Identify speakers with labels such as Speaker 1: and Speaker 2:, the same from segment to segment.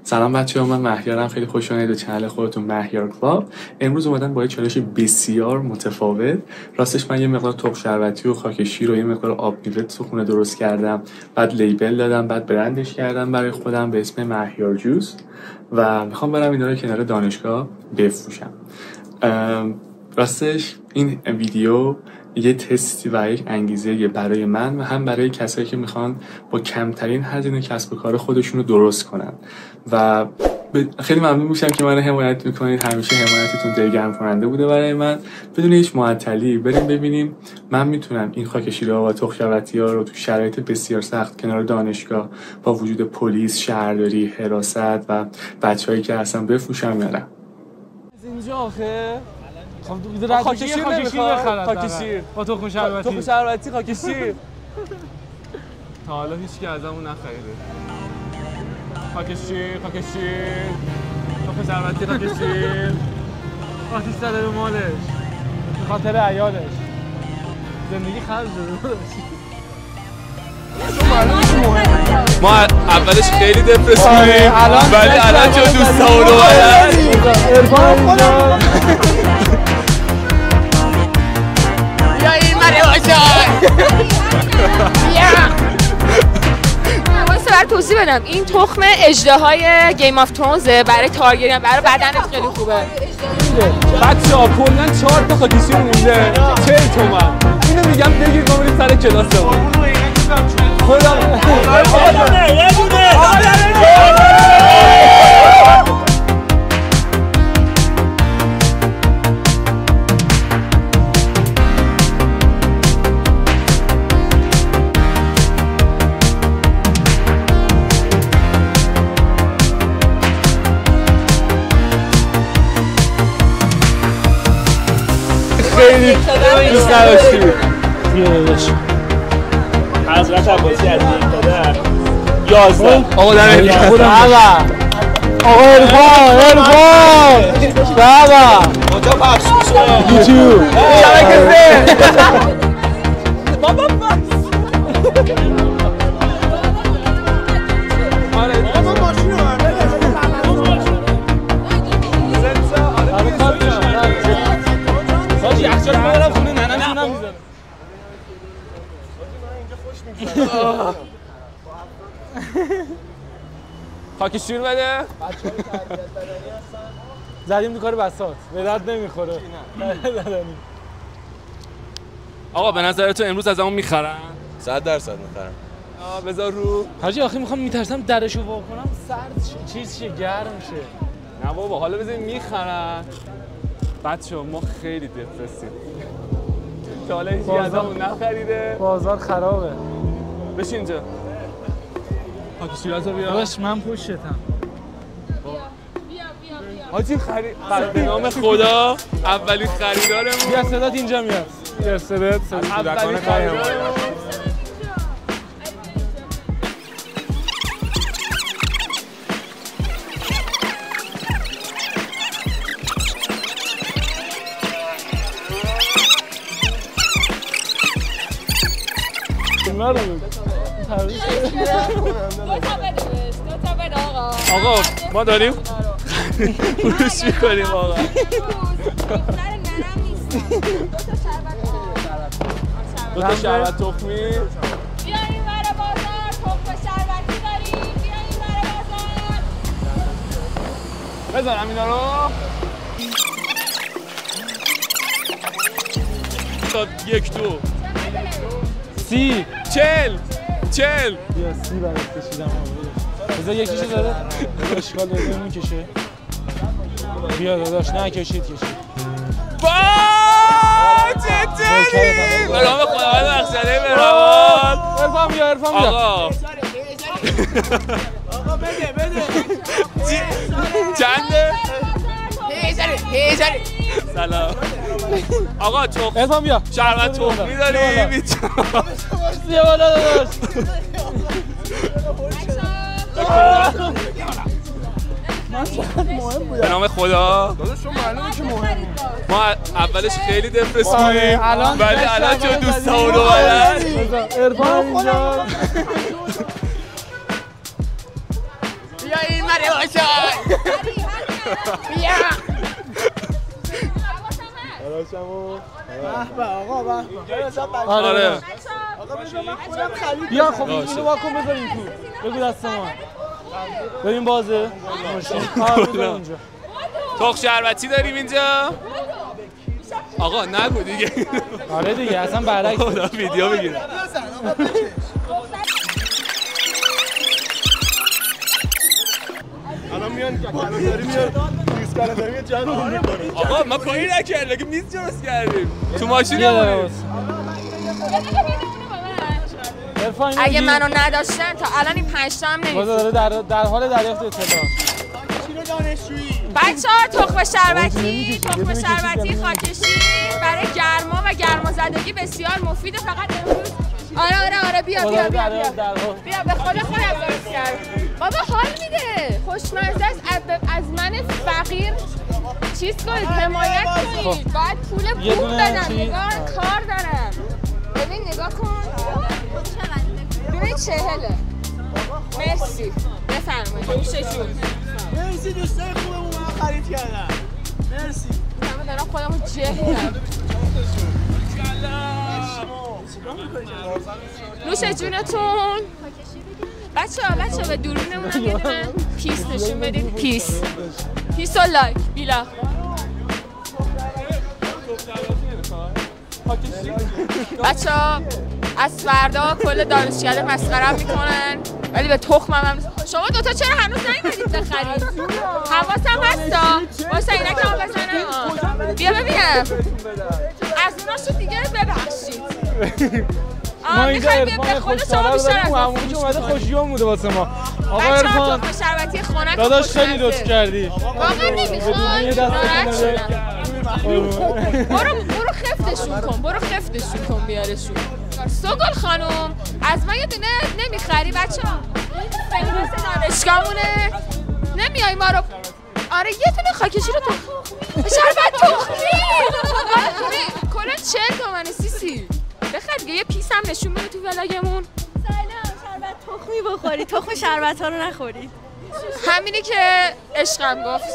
Speaker 1: سلام بچه‌ها، من مهیارم. خیلی خوش اومدید به چنل خودتون مهیار کلاب. امروز اومدم با یه چالش بسیار متفاوت. راستش من یه مقدار تخم شربتی و خاک شیر و یه مقدار آب میوه تو خونه درست کردم، بعد لیبل دادم، بعد برندش کردم برای خودم به اسم مهیار جوس و میخوام برم اینا رو کنار دانشگاه بفروشم. راستش این ویدیو یه تستی و یک انگیزه برای من و هم برای کسایی که میخوان با کمترین هزینه کسب و کار خودشون رو درست کنن و خیلی ممنون میشم که منو حمایت میکنید. همیشه حمایتتون دلگرم کننده بوده برای من. بدون هیچ معطلی بریم ببینیم من میتونم این خاک شیرها و تخم شربتی ها رو تو شرایط بسیار سخت کنار دانشگاه با وجود پلیس، شهرداری، حراست و بچه‌هایی که هستن بفروشم یا نه.
Speaker 2: اینجا آخه خاک شیر بخرم. خاک شیر با تخم شربتی. تخم شربتی خاک شیر. تا حالا هیچ کی ازمون نخریده. خاک شیر، خاک شیر. تخم شربتی خاک شیر. آتیش زده به مالش. به خاطر عیالش. زندگی خرج شده.
Speaker 3: ما اولش خیلی دپرسیونیم ولی الان چون دوستامون اومدن
Speaker 4: بیا این مره باشای واسه برای توضیح بدم این تخم اژدهای گیم آف ترونزه برای تارگت، برای بدنت خیلی خوبه.
Speaker 2: بچه‌ها کلاً 4 تا خاک شیر مونده 40 تومن. اینو میگم بگید ما بریم سر کلاسمون. خدا یه دونه خیلی دوست نداشتی
Speaker 5: حضرت عباسی از این دادر 11
Speaker 2: آقا در آقا عرفان بابا
Speaker 5: اونجا پخش میشه
Speaker 2: یوتیوب شبکه بابا بس خاک شیر بده. زدیم تو کار بساط به درد نمیخوره.
Speaker 3: آقا به نظر تو امروز از همون میخرن؟
Speaker 5: 100% میخرم.
Speaker 3: بذار رو
Speaker 2: حاجی آخه میخوام میترسم درشو وا کنم سرد چیز شه گرم شه.
Speaker 3: نه بابا حالا بذاریم میخرن. بچه‌ها ما خیلی دپرسیم تا حالا هیچ از همون نخریده.
Speaker 2: بازار خرابه.
Speaker 3: بشین اینجا خاک شیراتو بیا.
Speaker 2: باش من پشتم.
Speaker 4: بیا
Speaker 3: حاجی به نام خدا اولین خریدارمون.
Speaker 2: بیا صدات اینجا میاد. بیا صدات
Speaker 3: اولین خریدارمون آقا ما داریم فروش میکنیم آقا. دو تا شربت تخمی.
Speaker 4: بیا این ور بازار تخم شربتی داریم. بیا این ور بازار.
Speaker 3: بزنم اینا رو. تا 1 2
Speaker 2: 30
Speaker 3: 40
Speaker 2: بیا 30 برات کشیدم. بذار یکیشو داره اشکال داره میکشه. بیا داداش نه کشید
Speaker 3: چطوری؟ برام خداوند بخشنده برام.
Speaker 2: عرفان بیا
Speaker 3: آقا
Speaker 5: بده
Speaker 3: چنده؟
Speaker 5: هیزاری
Speaker 3: سلام آقا
Speaker 2: عرفان بیا
Speaker 3: شربت تخمی داریم.
Speaker 2: بیا بالا داداش.
Speaker 3: به نام خدا
Speaker 5: داداش شما معلومه که مهمی.
Speaker 3: ما اولش خیلی دپرسیونیم ولی الان چون دوستامون اومدن
Speaker 2: عرفان اینجا
Speaker 4: بیا این
Speaker 3: خره باشای بیا
Speaker 2: آره بیا خب اینو واکن بذاریم تو بگو دست ما بریم بازه اونجا
Speaker 3: تخم شربتی داریم اینجا آقا نگو دیگه
Speaker 2: آره دیگه اصلا برعکس
Speaker 3: ویدیو بگیرم
Speaker 5: الان میان کلانتری میاد میز کلانتری میاد جمع میکنه
Speaker 3: آقا ما کاری نکردیم که میز درست کردیم تو ماشینمون
Speaker 4: اگه منو نداشتن تا الان این 5 تا هم
Speaker 2: نمی‌رسید در حال دریافت اطلاعات
Speaker 4: بچه‌ها تخم شربتی خاکشی برای گرما و گرمازدگی بسیار مفیده فقط امروز آره بیا به خود خودم درست کرد بابا حال میده خوشمزه است از من فقیر چیز کنید حمایت کنید باید پول بدم نگاه کار دارم ببین نگاه کن ببین 40 مرسی بفرمایید نوشه جون
Speaker 5: مرسی دوستای خوبمون من خرید کردم مرسی
Speaker 4: من دارم خودمو جهلم نوش جونتون بچه به دوربینمون هم یه دونه پیس نشون بدید پیس و لایک بیلا بچه از فردا کل دانشگاه مسخره میکنن ولی به تخمم هم شما دوتا چرا هنوز نیومدید بخرید حواسم هستا واسه اینک هم بزنم بیا ببینم از اوناشو دیگه ببخشید
Speaker 2: ما اینجا عرفان خوشحالا رو داریم همونی که اومده خوشیوم بوده واسه ما آقا عرفان
Speaker 4: شربتی خنک
Speaker 2: داداش خیلی لطف کردی
Speaker 4: واقعا نمیخوای برو خفتشون کن بیارشون سوگل خانم از من یه دونه نمیخری بچه‌ها فهرست دانشگاهمونه نمیای ما رو آره یه دونه خاکشی رو تو شربت تخمی کلا 40 تومن سیسی بخیر دیگه یه پیس هم نشون بده تو ولاگمون
Speaker 6: سلام شربت تخمی بخوری تخم شربت ها رو نخوری
Speaker 4: همینی که عشقم گفت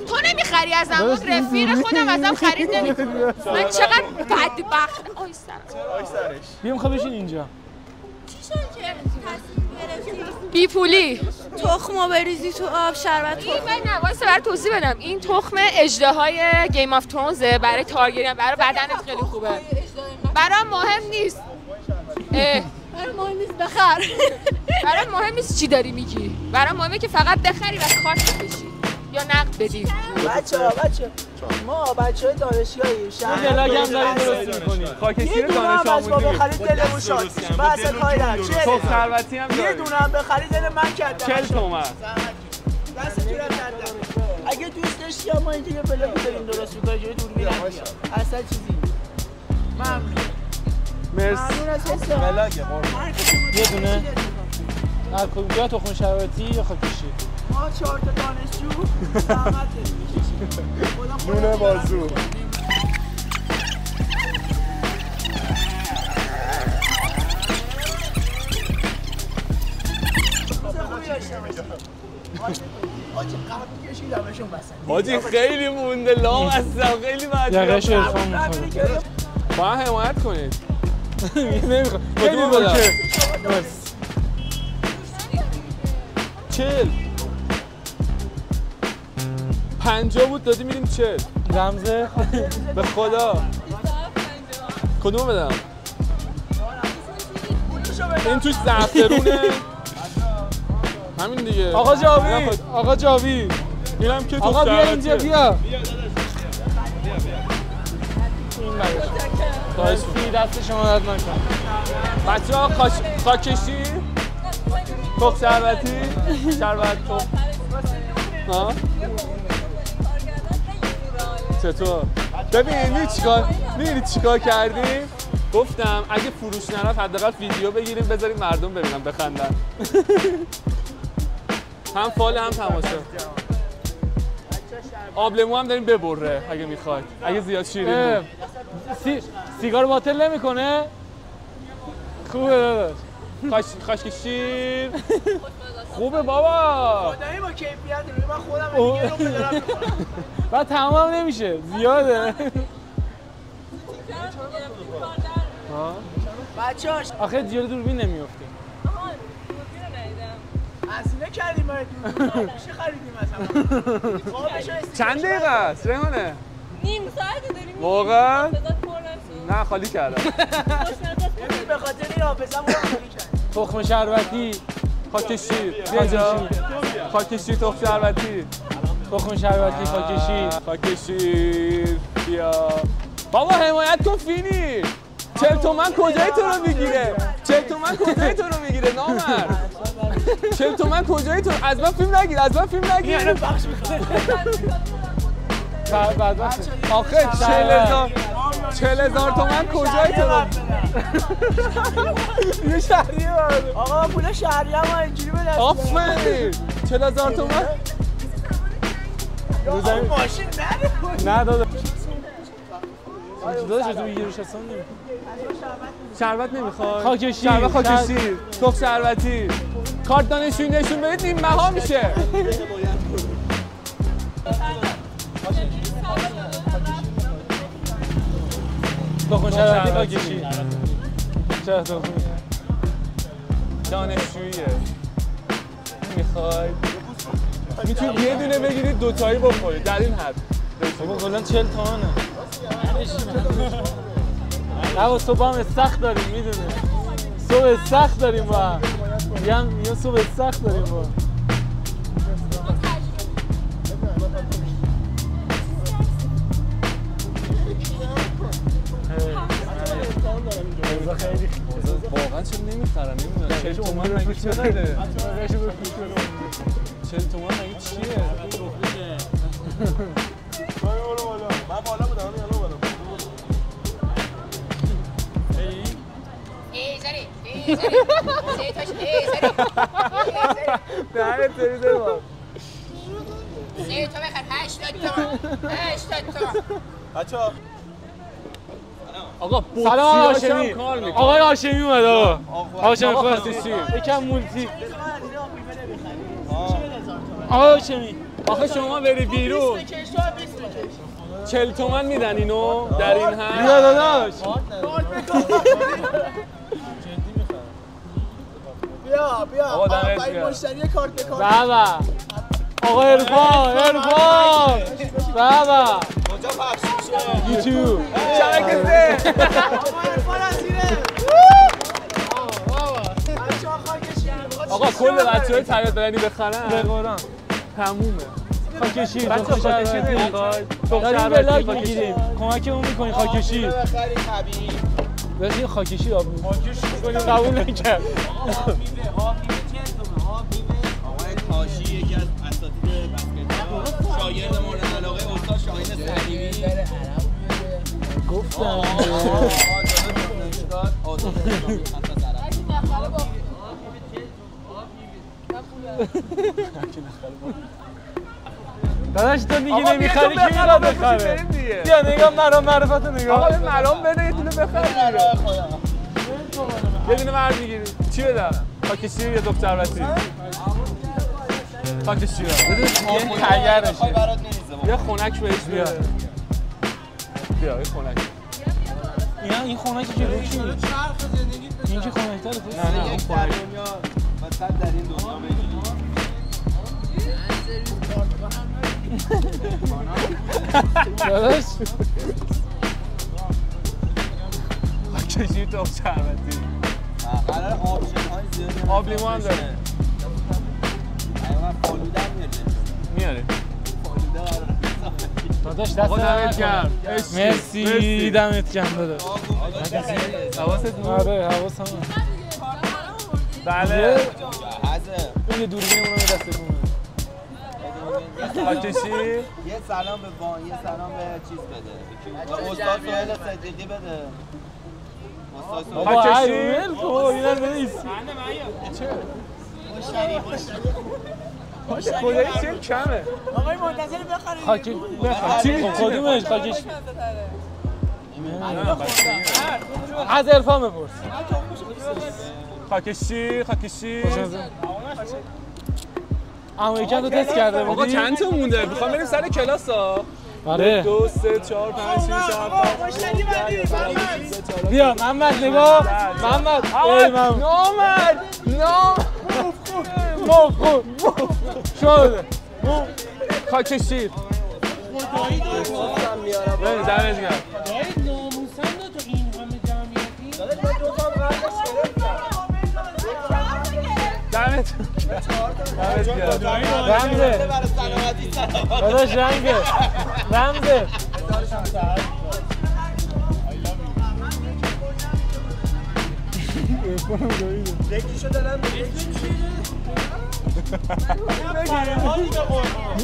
Speaker 4: تو نمیخری از من رفیق خودم ازم خرید نمیکنم من چقدر بدبخت آی سرش
Speaker 2: بیام خب بشین اینجا
Speaker 4: بی پولی
Speaker 6: تخمو بریزی تو آب شربت
Speaker 4: این من واسه برای توضیح بدم این تخم اژدهای گیم آف ترونزه برای تارگت برای بدنت خیلی خوبه برام مهم نیست
Speaker 6: برام مهم نیست بخر
Speaker 4: برام مهم نیست چی داری میگی برام مهمه که فقط بخری و کارت بشی یا نقد بدی
Speaker 7: بچه ما بچه‌های دانشگاهی شهر
Speaker 2: یه لاگ هم داریم درست می‌کنیم
Speaker 3: خاکشیر دانش آموزی
Speaker 7: بخرید دلمون شاد بس کاری نداره
Speaker 3: تخم شربتی هم
Speaker 7: یه دونه هم بخرید دل من کردم
Speaker 3: 40 تومن
Speaker 7: دستتون هم کردم اگه دوست داشتی ما اینجا یه بلاگی داریم درست می‌کنیم جای دوربین اصلا چیزی ممنون
Speaker 3: مرسی
Speaker 7: ممنون از حساب
Speaker 5: بلاگه قربان
Speaker 2: یه دونه هر کدوم تخم شربتی یا خاکشیر
Speaker 7: ما 4 تا دانشجو زحمت داریم
Speaker 5: نون بازو
Speaker 3: حاجی خیلی مونده لام هستم خیلی مجبورم
Speaker 2: یقش عرفان میخوره
Speaker 3: با هم حمایت کنید
Speaker 2: نمیخوام خیلی
Speaker 3: بدم 40 50 بود دادی میریم 40
Speaker 2: رمزه
Speaker 3: به خدا کدوم بدم این توش زعفرونه همین دیگه
Speaker 2: آقا جاوی
Speaker 3: اینم که
Speaker 2: آقا بیا اینجا بیا این دست شما درد نکن
Speaker 3: بچه ها خاکشی تخم شربتی شربت تخم ها چطور؟ ببین می‌بینی چیکار کردیم؟ گفتم اگه فروش نرفت حداقل ویدیو بگیریم بذاریم مردم ببینن بخندن هم فال هم تماشا آبلیمو هم داریم ببره اگه میخواید اگه زیاد شیرین بود
Speaker 2: سیگار باطل نمیکنه خوبه داداش
Speaker 3: خاشکی شیر
Speaker 2: خوبه بابا.
Speaker 7: خدایی با کیفیت من خودم دیگه رو بدارم میخورم.
Speaker 2: بعد تمام نمیشه زیاده.
Speaker 7: بچه‌هاش
Speaker 2: آخه جلوی دوربین نمیافته.
Speaker 7: هزینه کردیم برای دوربین. چی خریدیم مثلا؟
Speaker 3: چند دقیقه است ریحانه؟
Speaker 6: نیم ساعت داریم.
Speaker 3: واقعا؟
Speaker 6: حافظت پر نشد.
Speaker 3: نه خالی کردم.
Speaker 7: ببین به خاطر این حافظه‌مو خالی کردم.
Speaker 2: تخم شربتی،
Speaker 3: خاک شیر بیا اینجا. خاک شیر تخم شربتی.
Speaker 2: تخم شربتی، خاک شیر.
Speaker 3: خاک شیر بیا. بابا حمایت کن فینی. 40 تومن کجای تو رو میگیره؟ 40 تومن کجای تو رو میگیره نامرد؟ 40 تومن کجای تو؟ از من فیلم نگیر، از من فیلم نگیر.
Speaker 7: اینو بخش می‌کنه.
Speaker 2: بعد
Speaker 3: آخه 40,000 تومن کجای تو رو؟ یه شهریه برده.
Speaker 7: آقا پول شهریه ما اینجوری به دست
Speaker 3: آفرین 40,000 تومن.
Speaker 7: آقا ماشین نده.
Speaker 2: نه دادا. داداش تو میگیرش اصلا نمیخواد.
Speaker 3: شربت نمیخواد؟
Speaker 2: خاک شیر.
Speaker 3: شربت خاک شیر. تخم شربتی. کارت دانشجویی نشون بدید نیم مها میشه.
Speaker 2: تخم شربتی، خاک شیر. چرا تخم؟
Speaker 3: دانشجوییه. میخواید؟ میتونید یه دونه بگیرید دوتایی بخورید در این حد.
Speaker 2: بابا کلا 40 تومنه. نه صبح هم سخت داریم میدونه. صبح سخت داریم با هم. میگم صبح سخت داریم با هم.
Speaker 3: واقعا چرا نمیخرن نمیدونم 40 تومن مگه چقدره؟ 40 تومن مگه چیه؟
Speaker 5: من بالا بودم یالو بالا.
Speaker 3: نه تریزه با
Speaker 4: 3 تا بخر 80 تومن 80 تومن.
Speaker 5: بچه‌ها
Speaker 3: آقا
Speaker 2: سلام
Speaker 3: بوتسیاشم
Speaker 2: هاشمی.
Speaker 3: کار میکنه.
Speaker 2: آقای هاشمی اومد آقا. هاشمی
Speaker 3: آقا
Speaker 2: خواستی
Speaker 3: خاطی.
Speaker 2: یکم مولتی. آقای هاشمی
Speaker 3: آخه شما بری بیرون 40 تومن میدن اینو در این حد.
Speaker 2: بیا داداش.
Speaker 7: بیا
Speaker 3: آقا دمت
Speaker 7: آقا این
Speaker 3: گرم.
Speaker 7: مشتری کارت به کارت.
Speaker 2: بابا آقا عرفان بابا
Speaker 5: کجا پخش میشه؟
Speaker 2: یوتیوب
Speaker 3: شبکه سه. آقا کل بچه‌های تریاد بدنی بخرن
Speaker 2: به قرآن
Speaker 3: تمومه.
Speaker 2: خاک شیر
Speaker 3: بچه
Speaker 2: تخم
Speaker 3: خاک شیر
Speaker 2: شربتی
Speaker 3: نمیخواد؟ تخم
Speaker 2: داریم
Speaker 3: شربتی
Speaker 2: بلاک
Speaker 3: خاک شیر.
Speaker 2: میگیریم کمکمون میکنی خاک شیر
Speaker 5: بخرید طبیعی.
Speaker 2: بذارین خاک شیر آب میکنیم قبول نکرد
Speaker 5: آقای کاشی یکی از اساتید بسکتبال شاگرد مورد علاقه استاد شاهین سلیمی
Speaker 2: گفتم داداش تو دیگه نمیخری کی میخواد بخره بیا نگاه مرام معرفت نگاه
Speaker 3: آقا به مرام بده یه دونه بخر دیگه. یه دونه مرد میگیری چی بدم؟ خاک شیر یا تخم شربتی؟ خاک شیر
Speaker 2: یه تگرشه
Speaker 5: برات نمیزه
Speaker 3: یه خنک بهش بیا بیا یه خنک
Speaker 2: این خونکی که روی چی؟ این که خونک تره
Speaker 3: نه اون خنک
Speaker 5: دنیا مثلا در این دنیا بگید
Speaker 2: داداش
Speaker 3: خاک شیر تخم شربتی
Speaker 5: قرار آپشن های زیادی
Speaker 3: آب لیمو هم داره
Speaker 5: من فالوده هم
Speaker 3: میاره
Speaker 5: فالوده قرار
Speaker 2: داداش دست
Speaker 3: آقا دمت
Speaker 2: نکن.
Speaker 3: گرم
Speaker 2: مرسی دمت گرم داداش
Speaker 3: حواست بود؟
Speaker 2: آره حواسم هست.
Speaker 3: بله
Speaker 5: حزم
Speaker 2: یه دوربینمون رو دستتون
Speaker 3: خاک شیر
Speaker 5: یه سلام به وان یه سلام به چیز بده استاد سهیل صدیقی بده استاد سهیل
Speaker 2: بابا
Speaker 3: خاک
Speaker 2: ای
Speaker 3: شیر
Speaker 2: ول کن اینا نیست
Speaker 3: خدایی چه کمه
Speaker 7: آقای منتظر بخرید.
Speaker 2: خاک بخواه کدومش خاکش از عرفان بپرس
Speaker 3: خاک شیر خاک شیر
Speaker 2: امریکن رو تست کرده بودی؟
Speaker 3: آقا چند تا مونده؟ میخوام بریم سر کلاس ها.
Speaker 2: آره
Speaker 3: 2 3 4 5 6 7
Speaker 2: بیا محمد نگاه محمد
Speaker 3: نامرد
Speaker 2: خوب شد
Speaker 3: خاک شیر ببین دمت گرم
Speaker 8: ناموسن تو این همه جمعیتی
Speaker 3: دمت
Speaker 2: رمزه داداش رمزه
Speaker 7: یکیشو دارم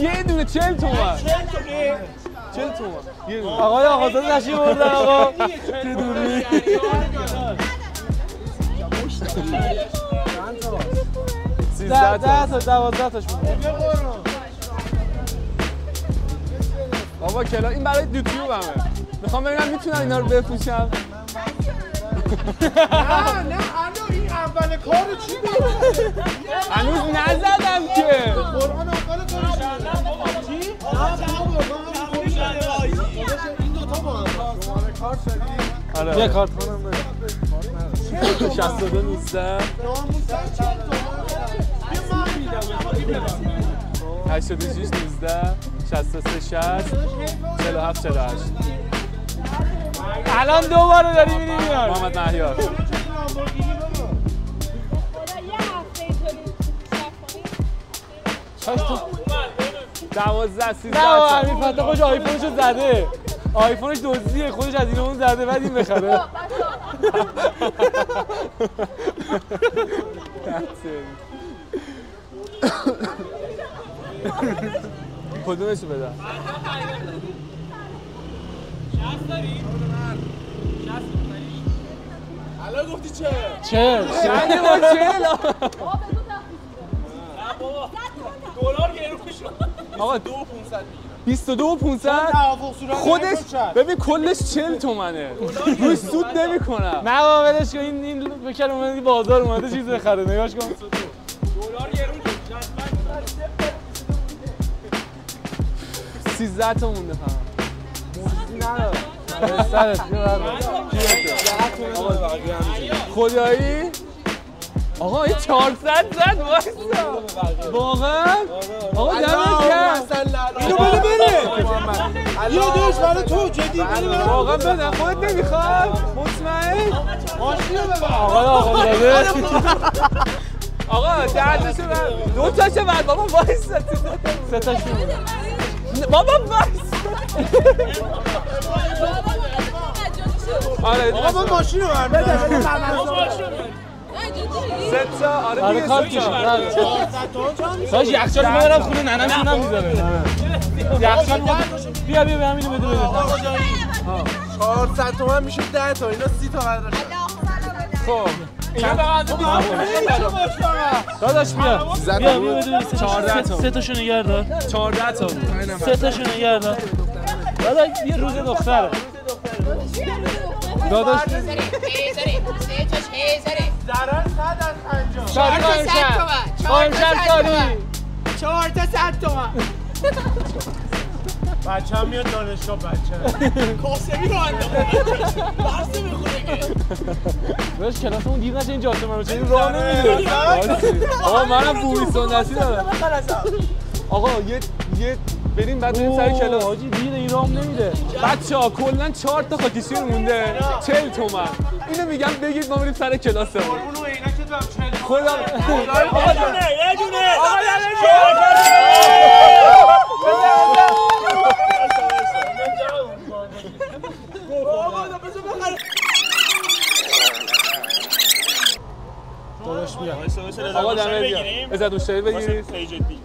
Speaker 3: یه دونه 40 تومن 40 تومن
Speaker 2: آقای آقازاده نشی بردن آقا چه دوری 10 تا 12 تاش بود
Speaker 3: بابا کلا این برای یوتیوب همه میخوام ببینم میتونم اینا رو بفروشم
Speaker 7: نه این اول کار چی بود؟
Speaker 3: هنوز نزدم که
Speaker 7: قرآن اول کارش چی؟ این دوتا با هم شماره کارت شدید؟
Speaker 3: آره
Speaker 2: یه کارت کنم بده
Speaker 3: 62 نیستم 86 19 63 60 47 48
Speaker 2: الان دوباره داری می‌بینی میاد
Speaker 3: محمد مهیار 12 13
Speaker 2: نه امیر فتح خوش آیفونشو زده آیفونش دزدیه خودش از این اون زده بعد این بخره
Speaker 3: کدومشو بدم؟
Speaker 7: 60 داری؟ 60 الان گفتی چه؟
Speaker 3: چنده با 40
Speaker 7: دلار گرون شد
Speaker 3: آقا 22,500 خودش ببین کلش 40 تومنه روی سود نمی‌کنم
Speaker 2: نه بابا ولش کن این بکر اومده بازار اومده چیز بخره نگاش کن
Speaker 7: دلار گرون شد
Speaker 3: 13 تا مونده فقط
Speaker 2: سرت
Speaker 3: خدایی آقا این 400 زد وایسا واقعا آقا دمت گرم
Speaker 7: اینو بده بره یه دوش برای تو جدی
Speaker 3: واقعا بده خودت نمیخواد مطمئن
Speaker 7: ماشینو ببر
Speaker 2: آقا داده
Speaker 3: آقا دردشو بر دو تاشو بر بابا وایسا
Speaker 2: سه تاش
Speaker 3: بابا وایسا آره
Speaker 7: آقا من ماشینو بر بده
Speaker 3: سه تا آره دیگه
Speaker 2: کار کشید داش یخچال میبرم خونه ننه‌شون میذاره یخچال بیا همینو بده
Speaker 7: 400 تومن میشه 10 تا اینا 30 تا قرار
Speaker 3: خب
Speaker 2: داداش بیا
Speaker 3: 14 تا
Speaker 2: سه تاشو نگه دار
Speaker 3: 14 تا
Speaker 2: سه تاشو نگه دار داداش یه روز دختره داداش
Speaker 7: ضرر 100 از 50
Speaker 2: قایم شد
Speaker 7: 4 تا 100 تومن بچه هم میاد دانشگاه بچه کاسبی رو انداخته درس میخونه که
Speaker 2: باش کلاسمون دیر نشه این جاده من چه راه نمیده
Speaker 3: آقا منم بوی سنتی دارم آقا یه بریم بعد بریم سر کلاس
Speaker 2: حاجی دیر این راه نمیده
Speaker 3: بچه‌ها کلا 4 تا خاکشیر مونده 40 تومن اینو میگم بگید ما بریم سر کلاسمون
Speaker 7: قربون و عینکت هم 40
Speaker 3: خودم
Speaker 7: آقا یه دونه
Speaker 3: آقا دمت گرم بذار دوشتری بگیرید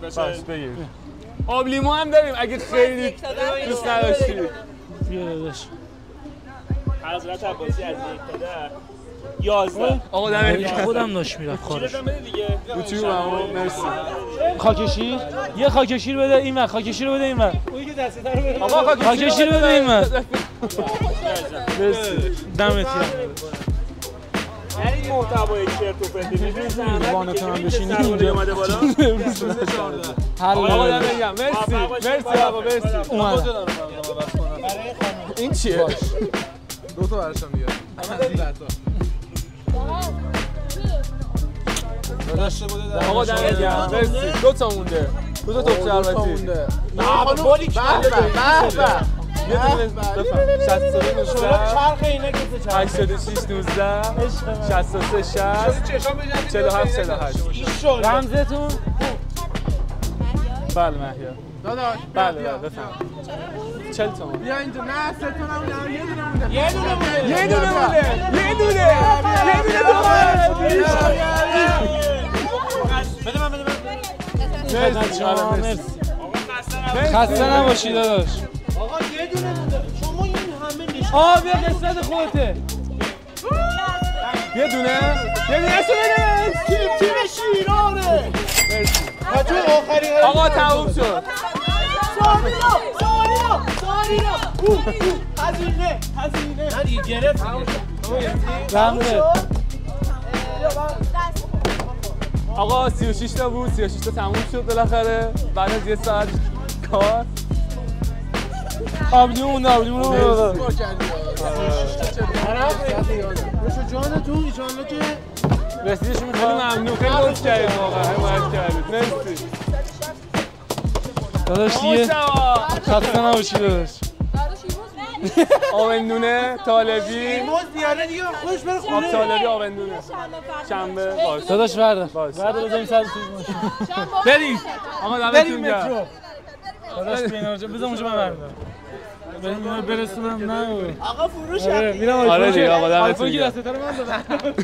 Speaker 3: بس بگیر آب لیمو هم داریم اگه خیلی دوست نداشتی
Speaker 2: بیا داداش
Speaker 7: حضرت عباسی از 1 تا 11
Speaker 3: آقا دمت گرم
Speaker 2: خودم داشت میرم کارش
Speaker 3: یوتیوب هم مرسی
Speaker 2: خاکشیر یه خاکشیر بده این من خاکشیر بده این من
Speaker 7: اون که دسته رو بده
Speaker 3: آقا
Speaker 2: خاکشیر بده این من
Speaker 3: مرسی
Speaker 2: دمت گرم
Speaker 3: یعنی محتوای چرت و پرت می‌بینید
Speaker 2: وانتون هم بشینید اینجا
Speaker 3: اومده بالا آقا دم میگم مرسی آقا مرسی این چیه
Speaker 2: دو تا براشم دیگه
Speaker 3: آقا دم میگم مرسی دو تا مونده دو تا توپ شربتی
Speaker 7: مونده بالی به
Speaker 3: یه دونه بفهم 63
Speaker 7: چرخ اینا که
Speaker 3: 86 19 63 60 47 48
Speaker 2: رمزتون
Speaker 3: بله مهیا
Speaker 2: داداش
Speaker 3: بله بفهم 40 تومن
Speaker 2: بیا اینجا نه 3 تومن یه دونه مونده
Speaker 3: یه دونه بده من مرسی
Speaker 2: خسته نباشی داداش
Speaker 7: آقا یه دونه مونده شما این همه نشون
Speaker 2: بیا قسمت خودته
Speaker 3: یه دونه اسو بده
Speaker 7: تیم شیرانه
Speaker 3: مرسی
Speaker 7: تو آخری
Speaker 3: آقا تموم شد
Speaker 7: سارینا هزینه من دیگه گرفت
Speaker 2: رمزه
Speaker 3: آقا 36 تا بود 36 تا تموم شد بالاخره بعد از یه ساعت کار
Speaker 2: آبلیمون رو
Speaker 7: جان تو ایشالله که
Speaker 3: رسیدش می‌خوام ممنون خیلی لطف کردید واقعا حمایت کردید مرسی
Speaker 2: داداش دیگه خسته نباشی داداش
Speaker 3: آوندونه طالبی
Speaker 7: موز دیاره دیگه خودش بره
Speaker 3: آب
Speaker 7: خونه
Speaker 3: طالبی آوندونه شنبه باش
Speaker 2: داداش برده بزنیم سر توی ماشین
Speaker 3: بریم آقا دمتون گرم
Speaker 2: داداش بینا بزن اونجا من برمیدارم بریم اینو برسونم نه
Speaker 7: آقا فروش
Speaker 2: میرم
Speaker 3: آره دیگه آقا دمتون
Speaker 2: آیفون که
Speaker 3: گرم
Speaker 2: دستت رو من دادم